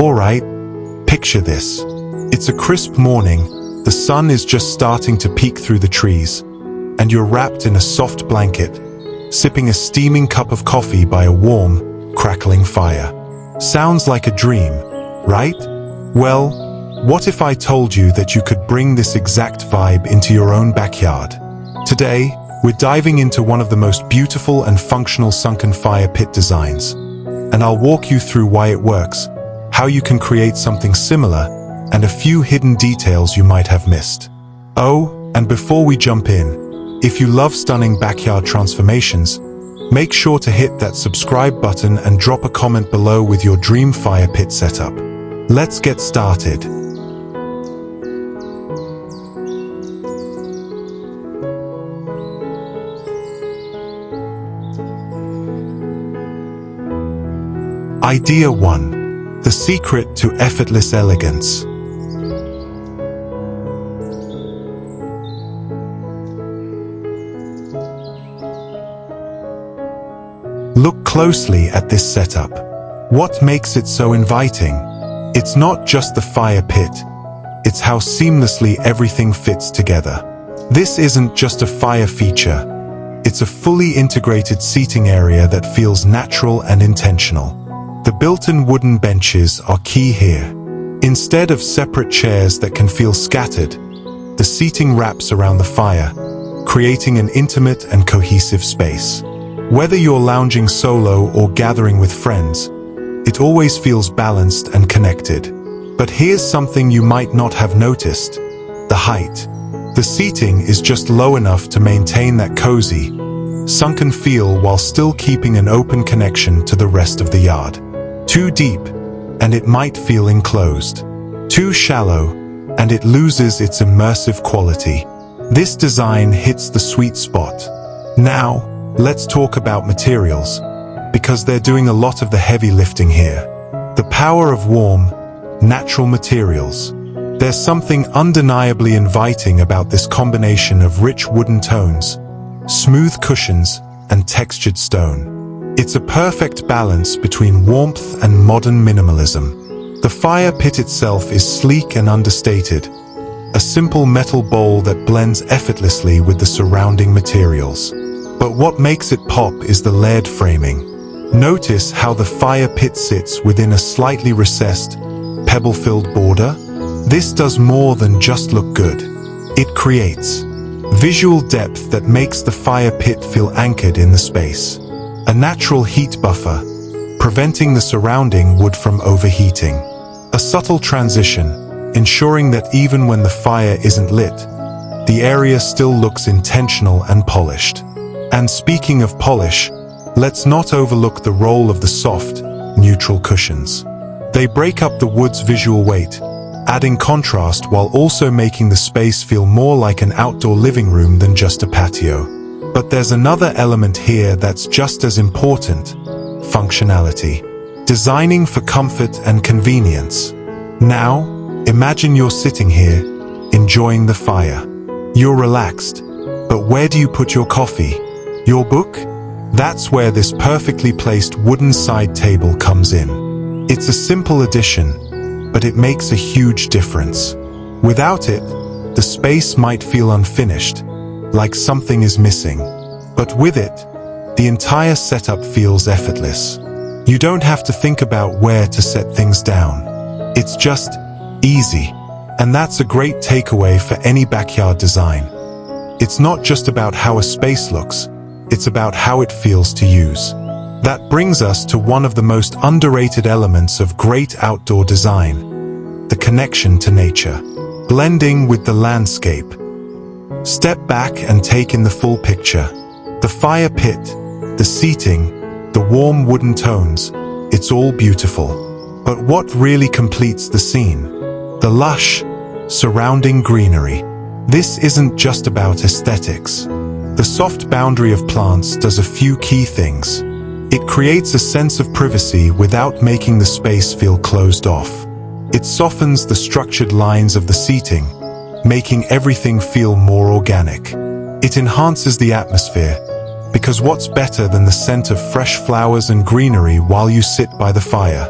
Alright, picture this. It's a crisp morning, the sun is just starting to peek through the trees, and you're wrapped in a soft blanket, sipping a steaming cup of coffee by a warm, crackling fire. Sounds like a dream, right? Well, what if I told you that you could bring this exact vibe into your own backyard? Today, we're diving into one of the most beautiful and functional sunken fire pit designs, and I'll walk you through why it works, how you can create something similar, and a few hidden details you might have missed. Oh, and before we jump in, if you love stunning backyard transformations, make sure to hit that subscribe button and drop a comment below with your dream fire pit setup. Let's get started. Idea 1. The secret to effortless elegance. Look closely at this setup. What makes it so inviting? It's not just the fire pit, it's how seamlessly everything fits together. This isn't just a fire feature, it's a fully integrated seating area that feels natural and intentional. The built-in wooden benches are key here. Instead of separate chairs that can feel scattered, the seating wraps around the fire, creating an intimate and cohesive space. Whether you're lounging solo or gathering with friends, it always feels balanced and connected. But here's something you might not have noticed: the height. The seating is just low enough to maintain that cozy, sunken feel while still keeping an open connection to the rest of the yard. Too deep, and it might feel enclosed. Too shallow, and it loses its immersive quality. This design hits the sweet spot. Now, let's talk about materials, because they're doing a lot of the heavy lifting here. The power of warm, natural materials. There's something undeniably inviting about this combination of rich wooden tones, smooth cushions, and textured stone. It's a perfect balance between warmth and modern minimalism. The fire pit itself is sleek and understated, a simple metal bowl that blends effortlessly with the surrounding materials. But what makes it pop is the layered framing. Notice how the fire pit sits within a slightly recessed, pebble-filled border. This does more than just look good. It creates visual depth that makes the fire pit feel anchored in the space. A natural heat buffer, preventing the surrounding wood from overheating. A subtle transition, ensuring that even when the fire isn't lit, the area still looks intentional and polished. And speaking of polish, let's not overlook the role of the soft, neutral cushions. They break up the wood's visual weight, adding contrast while also making the space feel more like an outdoor living room than just a patio. But there's another element here that's just as important: functionality. Designing for comfort and convenience. Now, imagine you're sitting here, enjoying the fire. You're relaxed, but where do you put your coffee? Your book? That's where this perfectly placed wooden side table comes in. It's a simple addition, but it makes a huge difference. Without it, the space might feel unfinished, like something is missing. But with it, the entire setup feels effortless. You don't have to think about where to set things down. It's just easy. And that's a great takeaway for any backyard design. It's not just about how a space looks, it's about how it feels to use. That brings us to one of the most underrated elements of great outdoor design: the connection to nature. Blending with the landscape. Step back and take in the full picture. The fire pit, the seating, the warm wooden tones, it's all beautiful. But what really completes the scene? The lush, surrounding greenery. This isn't just about aesthetics. The soft boundary of plants does a few key things. It creates a sense of privacy without making the space feel closed off. It softens the structured lines of the seating, making everything feel more organic. It enhances the atmosphere, because what's better than the scent of fresh flowers and greenery while you sit by the fire?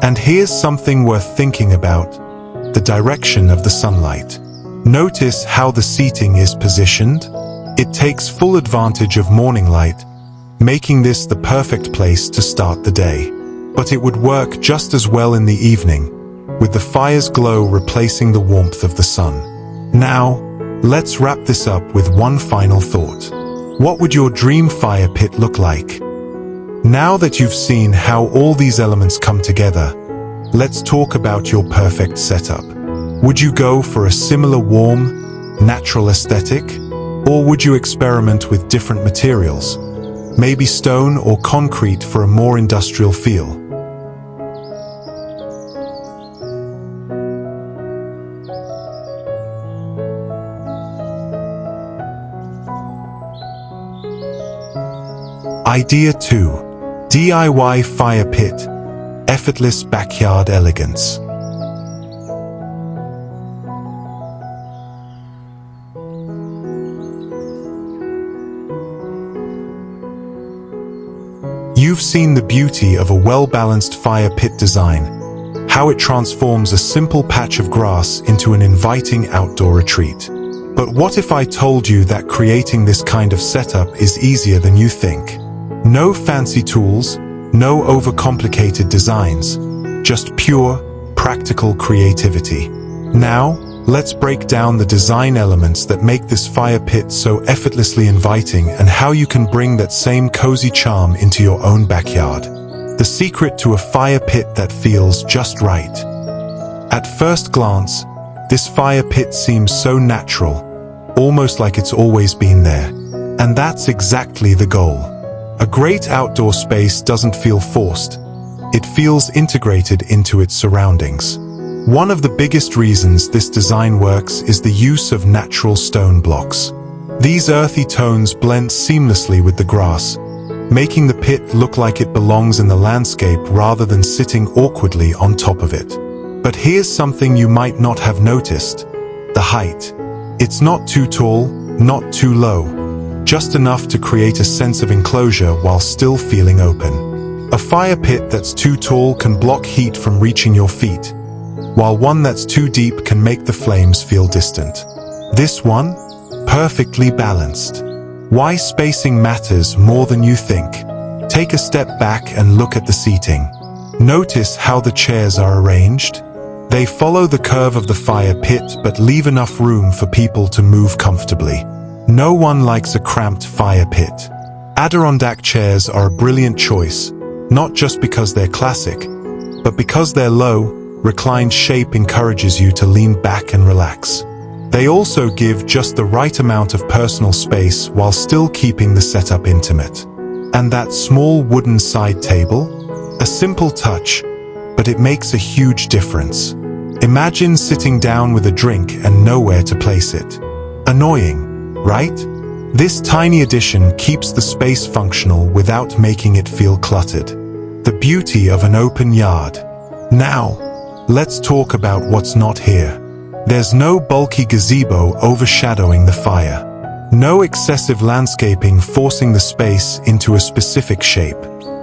And here's something worth thinking about: the direction of the sunlight. Notice how the seating is positioned. It takes full advantage of morning light, making this the perfect place to start the day. But it would work just as well in the evening, with the fire's glow replacing the warmth of the sun. Now, let's wrap this up with one final thought. What would your dream fire pit look like? Now that you've seen how all these elements come together, let's talk about your perfect setup. Would you go for a similar warm, natural aesthetic? Or would you experiment with different materials? Maybe stone or concrete for a more industrial feel? Idea 2. DIY fire pit. Effortless backyard elegance. You've seen the beauty of a well-balanced fire pit design, how it transforms a simple patch of grass into an inviting outdoor retreat. But what if I told you that creating this kind of setup is easier than you think? No fancy tools, no overcomplicated designs, just pure, practical creativity. Now, let's break down the design elements that make this fire pit so effortlessly inviting and how you can bring that same cozy charm into your own backyard. The secret to a fire pit that feels just right. At first glance, this fire pit seems so natural, almost like it's always been there. And that's exactly the goal. A great outdoor space doesn't feel forced. It feels integrated into its surroundings. One of the biggest reasons this design works is the use of natural stone blocks. These earthy tones blend seamlessly with the grass, making the pit look like it belongs in the landscape rather than sitting awkwardly on top of it. But here's something you might not have noticed: the height. It's not too tall, not too low, just enough to create a sense of enclosure while still feeling open. A fire pit that's too tall can block heat from reaching your feet, while one that's too deep can make the flames feel distant. This one? Perfectly balanced. Why spacing matters more than you think. Take a step back and look at the seating. Notice how the chairs are arranged. They follow the curve of the fire pit but leave enough room for people to move comfortably. No one likes a cramped fire pit. Adirondack chairs are a brilliant choice, not just because they're classic, but because their low, reclined shape encourages you to lean back and relax. They also give just the right amount of personal space while still keeping the setup intimate. And that small wooden side table? A simple touch, but it makes a huge difference. Imagine sitting down with a drink and nowhere to place it. Annoying, right? This tiny addition keeps the space functional without making it feel cluttered. The beauty of an open yard. Now, let's talk about what's not here. There's no bulky gazebo overshadowing the fire. No excessive landscaping forcing the space into a specific shape.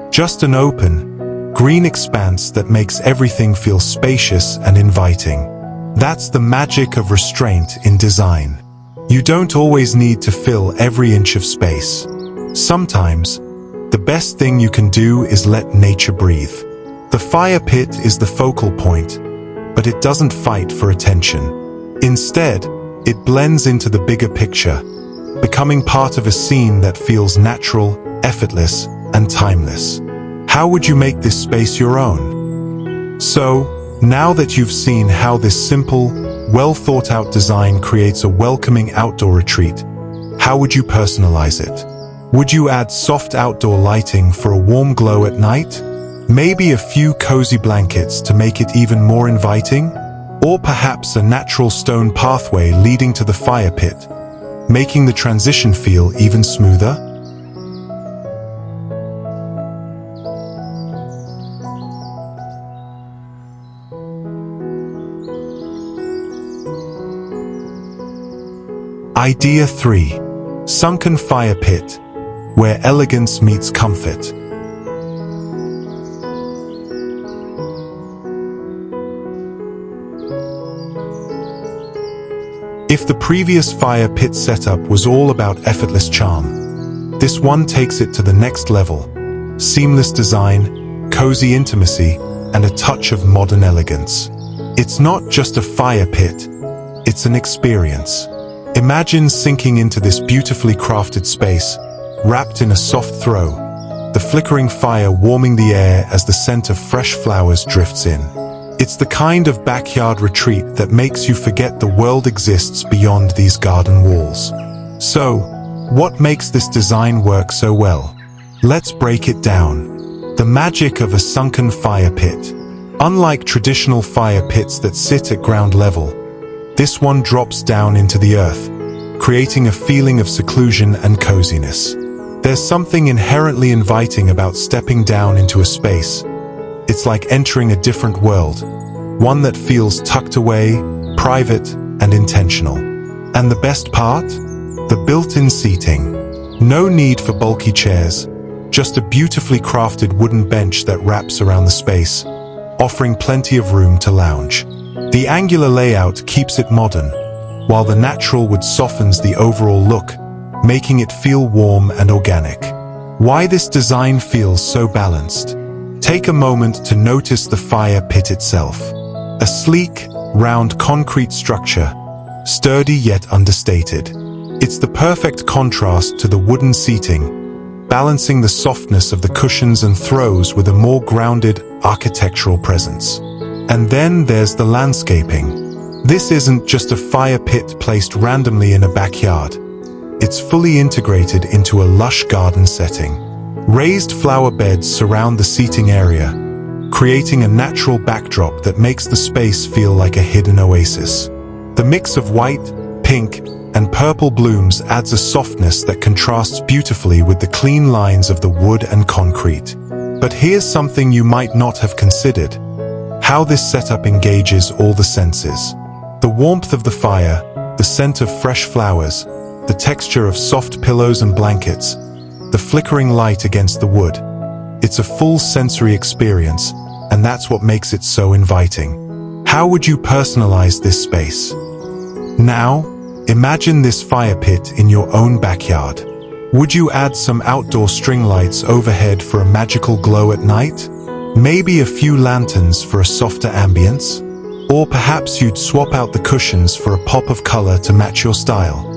Just an open, green expanse that makes everything feel spacious and inviting. That's the magic of restraint in design. You don't always need to fill every inch of space. Sometimes, the best thing you can do is let nature breathe. The fire pit is the focal point, but it doesn't fight for attention. Instead, it blends into the bigger picture, becoming part of a scene that feels natural, effortless, and timeless. How would you make this space your own? So, now that you've seen how this simple, well-thought-out design creates a welcoming outdoor retreat, how would you personalize it? Would you add soft outdoor lighting for a warm glow at night? Maybe a few cozy blankets to make it even more inviting? Or perhaps a natural stone pathway leading to the fire pit, making the transition feel even smoother? Idea 3. Sunken Firepit, where elegance meets comfort. If the previous fire pit setup was all about effortless charm, this one takes it to the next level. Seamless design, cozy intimacy, and a touch of modern elegance. It's not just a fire pit, it's an experience. Imagine sinking into this beautifully crafted space, wrapped in a soft throw, the flickering fire warming the air as the scent of fresh flowers drifts in. It's the kind of backyard retreat that makes you forget the world exists beyond these garden walls. So, what makes this design work so well? Let's break it down. The magic of a sunken fire pit. Unlike traditional fire pits that sit at ground level, this one drops down into the earth, creating a feeling of seclusion and coziness. There's something inherently inviting about stepping down into a space. It's like entering a different world, one that feels tucked away, private, and intentional. And the best part? The built-in seating. No need for bulky chairs, just a beautifully crafted wooden bench that wraps around the space, offering plenty of room to lounge. The angular layout keeps it modern, while the natural wood softens the overall look, making it feel warm and organic. Why this design feels so balanced? Take a moment to notice the fire pit itself. A sleek, round concrete structure, sturdy yet understated. It's the perfect contrast to the wooden seating, balancing the softness of the cushions and throws with a more grounded architectural presence. And then there's the landscaping. This isn't just a fire pit placed randomly in a backyard. It's fully integrated into a lush garden setting. Raised flower beds surround the seating area, creating a natural backdrop that makes the space feel like a hidden oasis. The mix of white, pink, and purple blooms adds a softness that contrasts beautifully with the clean lines of the wood and concrete. But here's something you might not have considered: how this setup engages all the senses. The warmth of the fire, the scent of fresh flowers, the texture of soft pillows and blankets, the flickering light against the wood. It's a full sensory experience, and that's what makes it so inviting. How would you personalize this space? Now, imagine this fire pit in your own backyard. Would you add some outdoor string lights overhead for a magical glow at night? Maybe a few lanterns for a softer ambience? Or perhaps you'd swap out the cushions for a pop of color to match your style.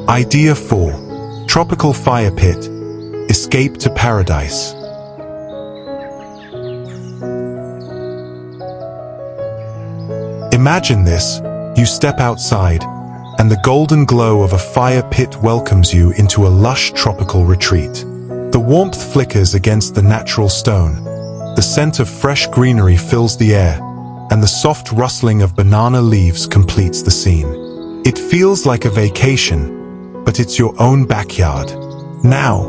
Idea 4. Tropical fire pit. Escape to paradise. Imagine this: you step outside, and the golden glow of a fire pit welcomes you into a lush tropical retreat. The warmth flickers against the natural stone, the scent of fresh greenery fills the air, and the soft rustling of banana leaves completes the scene. It feels like a vacation, but it's your own backyard. Now,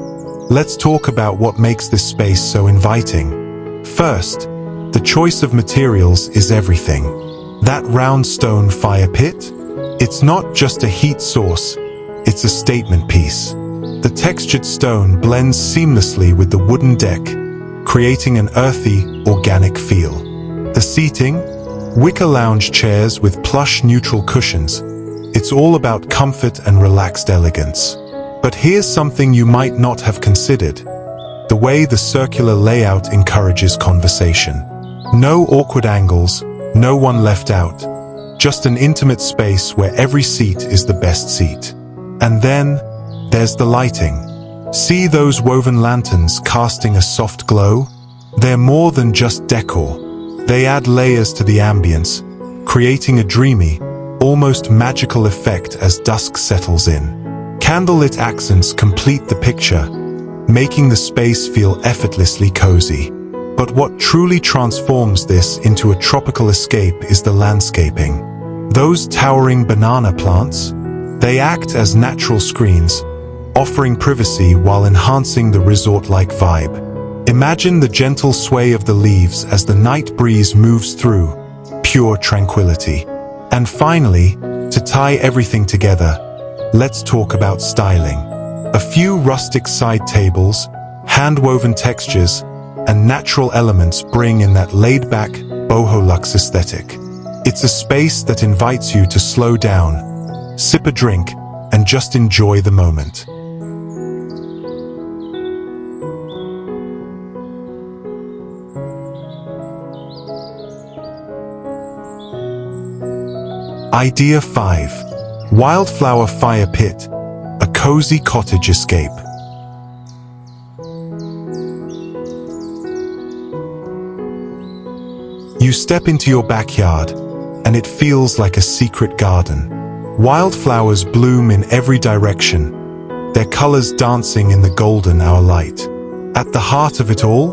let's talk about what makes this space so inviting. First, the choice of materials is everything. That round stone fire pit? It's not just a heat source, it's a statement piece. The textured stone blends seamlessly with the wooden deck, creating an earthy, organic feel. The seating? Wicker lounge chairs with plush neutral cushions. It's all about comfort and relaxed elegance. But here's something you might not have considered: the way the circular layout encourages conversation. No awkward angles, no one left out. Just an intimate space where every seat is the best seat. And then, there's the lighting. See those woven lanterns casting a soft glow? They're more than just decor. They add layers to the ambience, creating a dreamy, almost magical effect as dusk settles in. Candlelit accents complete the picture, making the space feel effortlessly cozy. But what truly transforms this into a tropical escape is the landscaping. Those towering banana plants? They act as natural screens, offering privacy while enhancing the resort-like vibe. Imagine the gentle sway of the leaves as the night breeze moves through, pure tranquility. And finally, to tie everything together, let's talk about styling. A few rustic side tables, hand-woven textures, and natural elements bring in that laid-back, boho luxe aesthetic. It's a space that invites you to slow down, sip a drink, and just enjoy the moment. Idea 5. Wildflower Fire Pit, a cozy cottage escape. You step into your backyard, and it feels like a secret garden. Wildflowers bloom in every direction, their colors dancing in the golden hour light. At the heart of it all,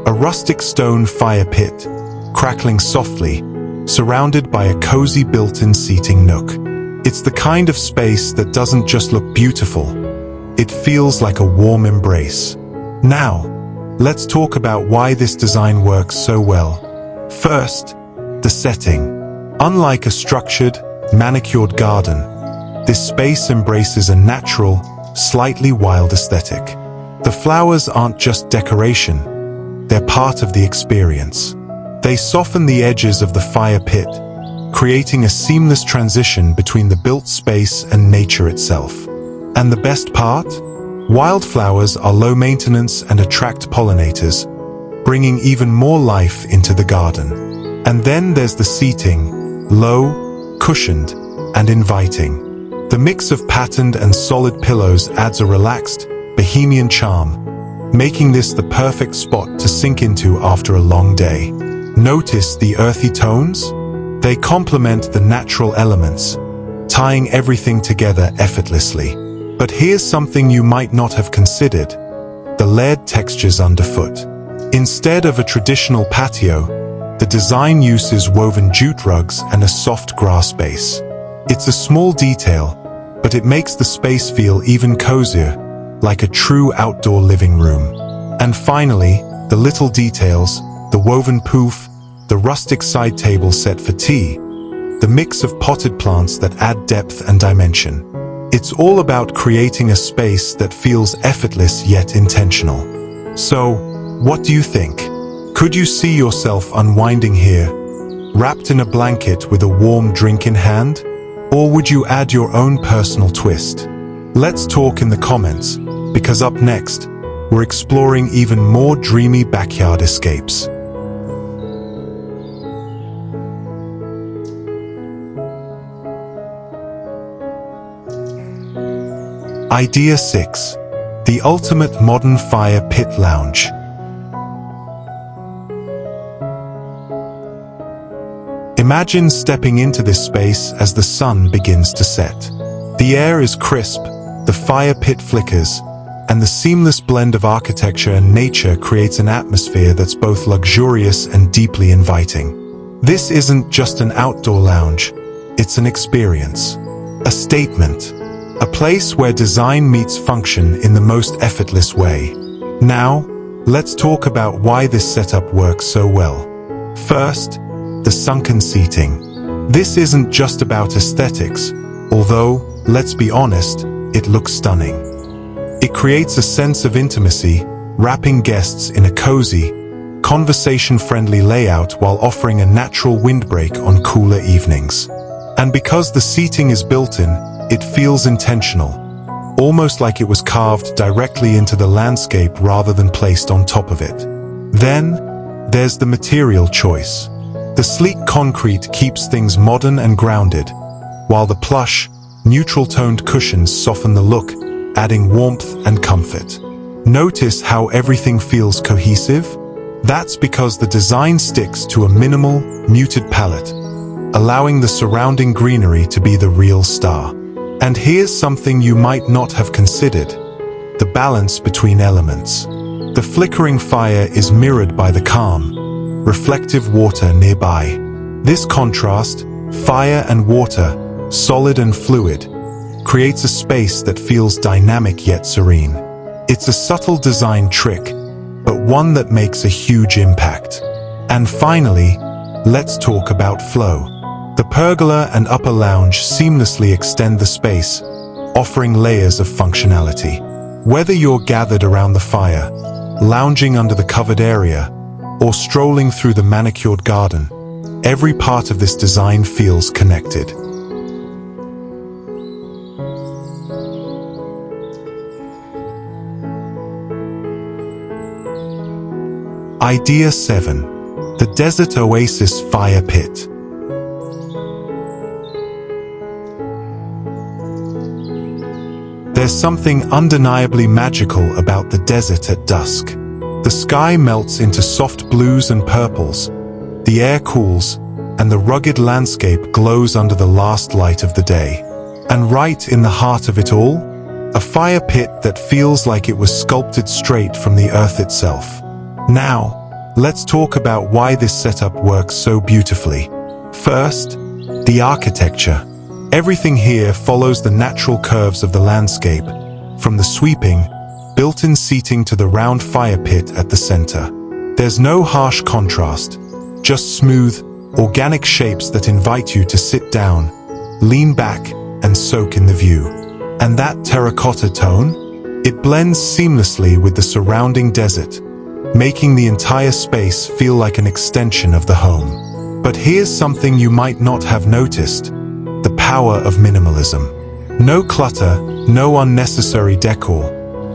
a rustic stone fire pit, crackling softly, surrounded by a cozy built-in seating nook. It's the kind of space that doesn't just look beautiful, it feels like a warm embrace. Now, let's talk about why this design works so well. First, the setting. Unlike a structured, manicured garden, this space embraces a natural, slightly wild aesthetic. The flowers aren't just decoration, they're part of the experience. They soften the edges of the fire pit, creating a seamless transition between the built space and nature itself. And the best part? Wildflowers are low maintenance and attract pollinators, bringing even more life into the garden. And then there's the seating, low, cushioned, and inviting. The mix of patterned and solid pillows adds a relaxed, bohemian charm, making this the perfect spot to sink into after a long day. Notice the earthy tones? They complement the natural elements, tying everything together effortlessly. But here's something you might not have considered: the layered textures underfoot. Instead of a traditional patio, the design uses woven jute rugs and a soft grass base. It's a small detail, but it makes the space feel even cozier, like a true outdoor living room. And finally, the little details, the woven poof, the rustic side table set for tea, the mix of potted plants that add depth and dimension. It's all about creating a space that feels effortless yet intentional. So, what do you think? Could you see yourself unwinding here, wrapped in a blanket with a warm drink in hand? Or would you add your own personal twist? Let's talk in the comments, because up next, we're exploring even more dreamy backyard escapes. Idea 6. The ultimate modern fire pit lounge. Imagine stepping into this space as the sun begins to set. The air is crisp, the fire pit flickers, and the seamless blend of architecture and nature creates an atmosphere that's both luxurious and deeply inviting. This isn't just an outdoor lounge, it's an experience, a statement, a place where design meets function in the most effortless way. Now, let's talk about why this setup works so well. First, the sunken seating. This isn't just about aesthetics, although, let's be honest, it looks stunning. It creates a sense of intimacy, wrapping guests in a cozy, conversation-friendly layout while offering a natural windbreak on cooler evenings. And because the seating is built-in, it feels intentional, almost like it was carved directly into the landscape rather than placed on top of it. Then, there's the material choice. The sleek concrete keeps things modern and grounded, while the plush, neutral-toned cushions soften the look, adding warmth and comfort. Notice how everything feels cohesive? That's because the design sticks to a minimal, muted palette, allowing the surrounding greenery to be the real star. And here's something you might not have considered: the balance between elements. The flickering fire is mirrored by the calm, reflective water nearby. This contrast, fire and water, solid and fluid, creates a space that feels dynamic yet serene. It's a subtle design trick, but one that makes a huge impact. And finally, let's talk about flow. The pergola and upper lounge seamlessly extend the space, offering layers of functionality. Whether you're gathered around the fire, lounging under the covered area, or strolling through the manicured garden, every part of this design feels connected. Idea 7. The Desert Oasis Fire Pit. There's something undeniably magical about the desert at dusk. The sky melts into soft blues and purples, the air cools, and the rugged landscape glows under the last light of the day. And right in the heart of it all, a fire pit that feels like it was sculpted straight from the earth itself. Now, let's talk about why this setup works so beautifully. First, the architecture. Everything here follows the natural curves of the landscape, from the sweeping, built-in seating to the round fire pit at the center. There's no harsh contrast, just smooth, organic shapes that invite you to sit down, lean back, and soak in the view. And that terracotta tone? It blends seamlessly with the surrounding desert, making the entire space feel like an extension of the home. But here's something you might not have noticed: the power of minimalism. No clutter, no unnecessary decor,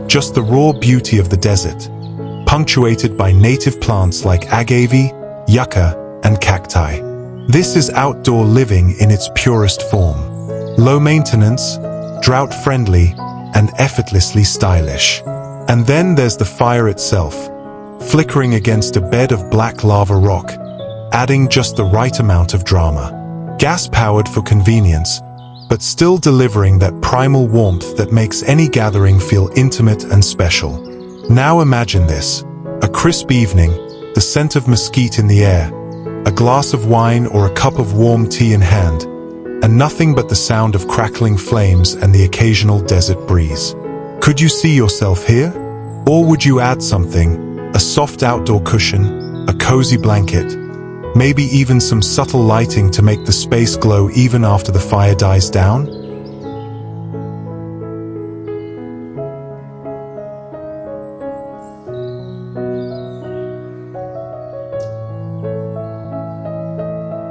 just the raw beauty of the desert, punctuated by native plants like agave, yucca, and cacti. This is outdoor living in its purest form. Low maintenance, drought-friendly, and effortlessly stylish. And then there's the fire itself, flickering against a bed of black lava rock, adding just the right amount of drama. Gas-powered for convenience, but still delivering that primal warmth that makes any gathering feel intimate and special. Now imagine this: a crisp evening, the scent of mesquite in the air, a glass of wine or a cup of warm tea in hand, and nothing but the sound of crackling flames and the occasional desert breeze. Could you see yourself here? Or would you add something? A soft outdoor cushion, a cozy blanket, maybe even some subtle lighting to make the space glow even after the fire dies down?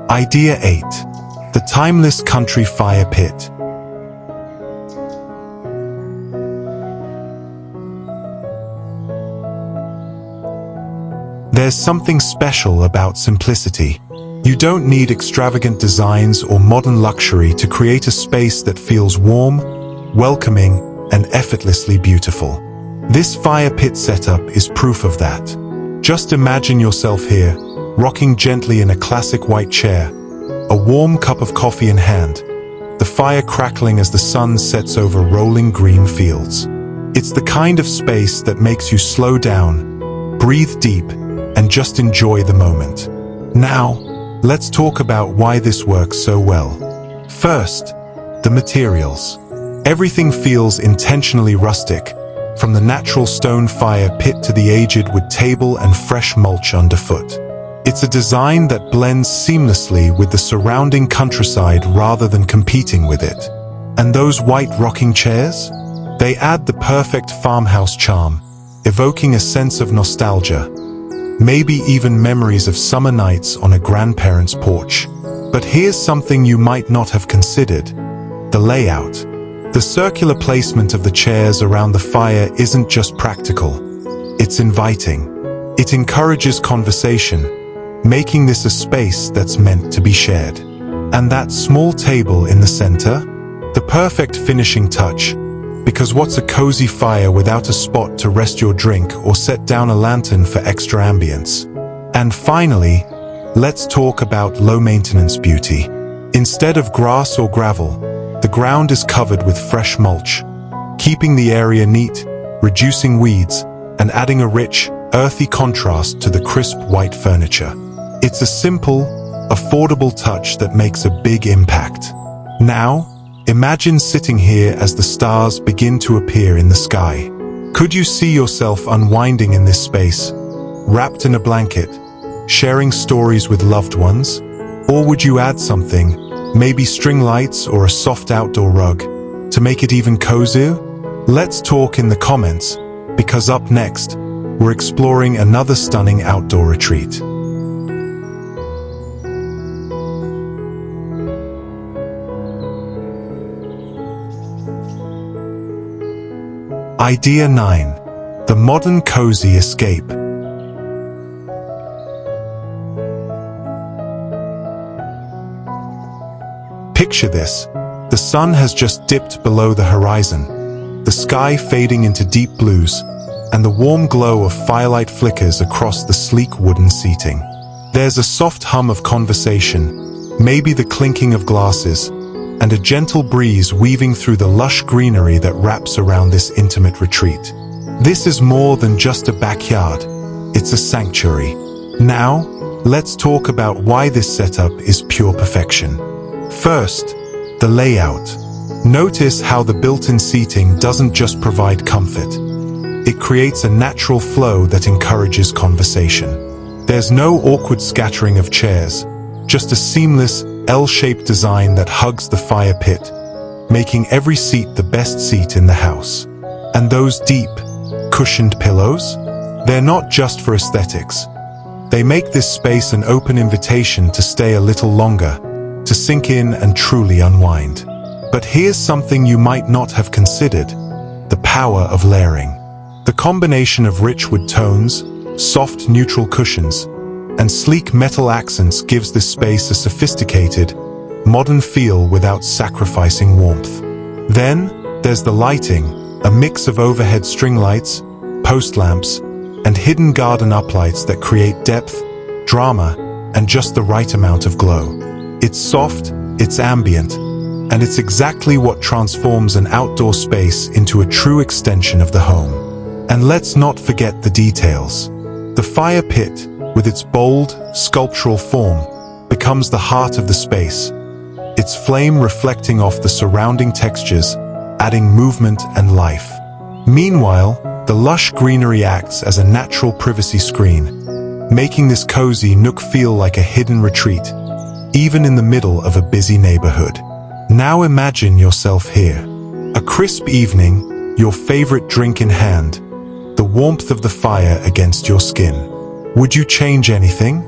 Idea 8. The Timeless Country Fire Pit. There's something special about simplicity. You don't need extravagant designs or modern luxury to create a space that feels warm, welcoming, and effortlessly beautiful. This fire pit setup is proof of that. Just imagine yourself here, rocking gently in a classic white chair, a warm cup of coffee in hand, the fire crackling as the sun sets over rolling green fields. It's the kind of space that makes you slow down, breathe deep, and just enjoy the moment. Now, let's talk about why this works so well. First, the materials. Everything feels intentionally rustic, from the natural stone fire pit to the aged wood table and fresh mulch underfoot. It's a design that blends seamlessly with the surrounding countryside rather than competing with it. And those white rocking chairs? They add the perfect farmhouse charm, evoking a sense of nostalgia, maybe even memories of summer nights on a grandparent's porch. But here's something you might not have considered: the layout. The circular placement of the chairs around the fire isn't just practical, it's inviting. It encourages conversation, making this a space that's meant to be shared. And that small table in the center? The perfect finishing touch. Because what's a cozy fire without a spot to rest your drink or set down a lantern for extra ambience? And finally, let's talk about low-maintenance beauty. Instead of grass or gravel, the ground is covered with fresh mulch, keeping the area neat, reducing weeds, and adding a rich, earthy contrast to the crisp white furniture. It's a simple, affordable touch that makes a big impact. Now, imagine sitting here as the stars begin to appear in the sky. Could you see yourself unwinding in this space, wrapped in a blanket, sharing stories with loved ones? Or would you add something, maybe string lights or a soft outdoor rug, to make it even cozier? Let's talk in the comments, because up next, we're exploring another stunning outdoor retreat. Idea 9. The modern cozy escape. Picture this. The sun has just dipped below the horizon, the sky fading into deep blues, and the warm glow of firelight flickers across the sleek wooden seating. There's a soft hum of conversation, maybe the clinking of glasses, and a gentle breeze weaving through the lush greenery that wraps around this intimate retreat. This is more than just a backyard, it's a sanctuary. Now, let's talk about why this setup is pure perfection. First, the layout. Notice how the built-in seating doesn't just provide comfort. It creates a natural flow that encourages conversation. There's no awkward scattering of chairs, just a seamless, L-shaped design that hugs the fire pit, making every seat the best seat in the house. And those deep, cushioned pillows? They're not just for aesthetics. They make this space an open invitation to stay a little longer, to sink in and truly unwind. But here's something you might not have considered: the power of layering. The combination of rich wood tones, soft neutral cushions, and sleek metal accents gives this space a sophisticated, modern feel without sacrificing warmth. Then, there's the lighting, a mix of overhead string lights, post lamps, and hidden garden uplights that create depth, drama, and just the right amount of glow. It's soft, it's ambient, and it's exactly what transforms an outdoor space into a true extension of the home. And let's not forget the details. The fire pit, with its bold, sculptural form, becomes the heart of the space, its flame reflecting off the surrounding textures, adding movement and life. Meanwhile, the lush greenery acts as a natural privacy screen, making this cozy nook feel like a hidden retreat, even in the middle of a busy neighborhood. Now imagine yourself here. A crisp evening, your favorite drink in hand, the warmth of the fire against your skin. Would you change anything?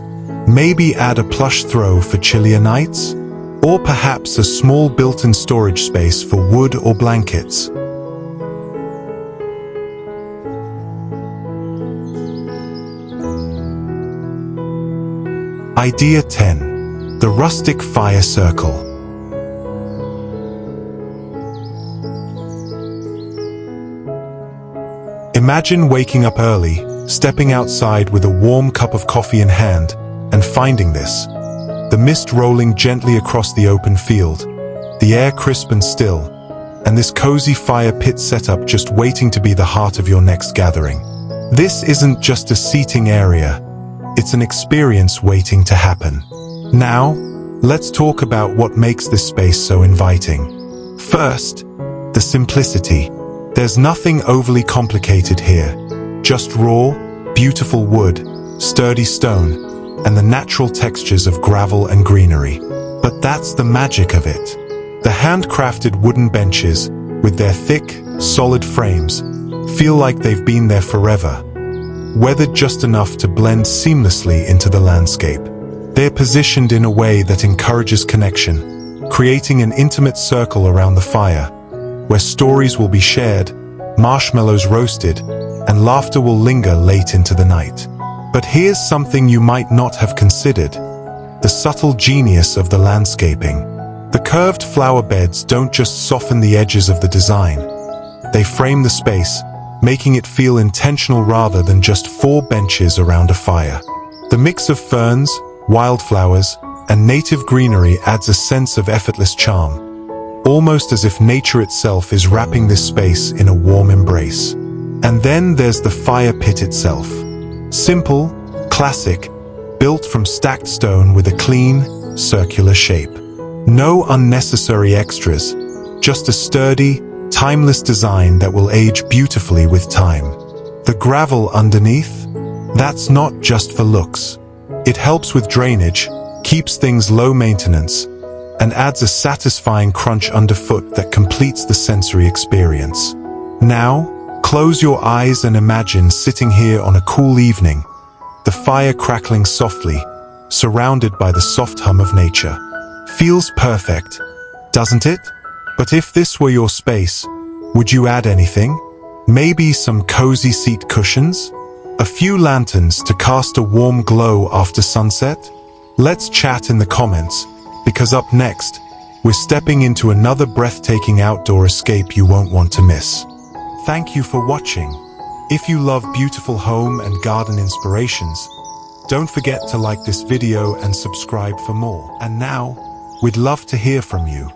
Maybe add a plush throw for chillier nights? Or perhaps a small built-in storage space for wood or blankets? Idea 10. The rustic fire circle. Imagine waking up early, stepping outside with a warm cup of coffee in hand, and finding this. The mist rolling gently across the open field, the air crisp and still, and this cozy fire pit setup just waiting to be the heart of your next gathering. This isn't just a seating area, it's an experience waiting to happen. Now, let's talk about what makes this space so inviting. First, the simplicity. There's nothing overly complicated here, just raw, beautiful wood, sturdy stone, and the natural textures of gravel and greenery. But that's the magic of it. The handcrafted wooden benches, with their thick, solid frames, feel like they've been there forever, weathered just enough to blend seamlessly into the landscape. They're positioned in a way that encourages connection, creating an intimate circle around the fire, where stories will be shared, marshmallows roasted, and laughter will linger late into the night. But here's something you might not have considered: the subtle genius of the landscaping. The curved flower beds don't just soften the edges of the design. They frame the space, making it feel intentional rather than just four benches around a fire. The mix of ferns, wildflowers, and native greenery adds a sense of effortless charm, almost as if nature itself is wrapping this space in a warm embrace. And then there's the fire pit itself. Simple, classic, built from stacked stone with a clean, circular shape. No unnecessary extras, just a sturdy, timeless design that will age beautifully with time. The gravel underneath? That's not just for looks. It helps with drainage, keeps things low maintenance, and adds a satisfying crunch underfoot that completes the sensory experience. Now, Close your eyes and imagine sitting here on a cool evening, the fire crackling softly, surrounded by the soft hum of nature. Feels perfect, doesn't it? But if this were your space, would you add anything? Maybe some cozy seat cushions? A few lanterns to cast a warm glow after sunset? Let's chat in the comments, because up next, we're stepping into another breathtaking outdoor escape you won't want to miss. Thank you for watching. If you love beautiful home and garden inspirations, don't forget to like this video and subscribe for more. And now, we'd love to hear from you.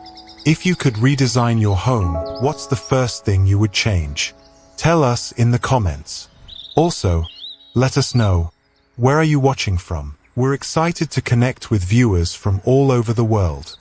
If you could redesign your home, what's the first thing you would change? Tell us in the comments. Also, let us know, where are you watching from? We're excited to connect with viewers from all over the world.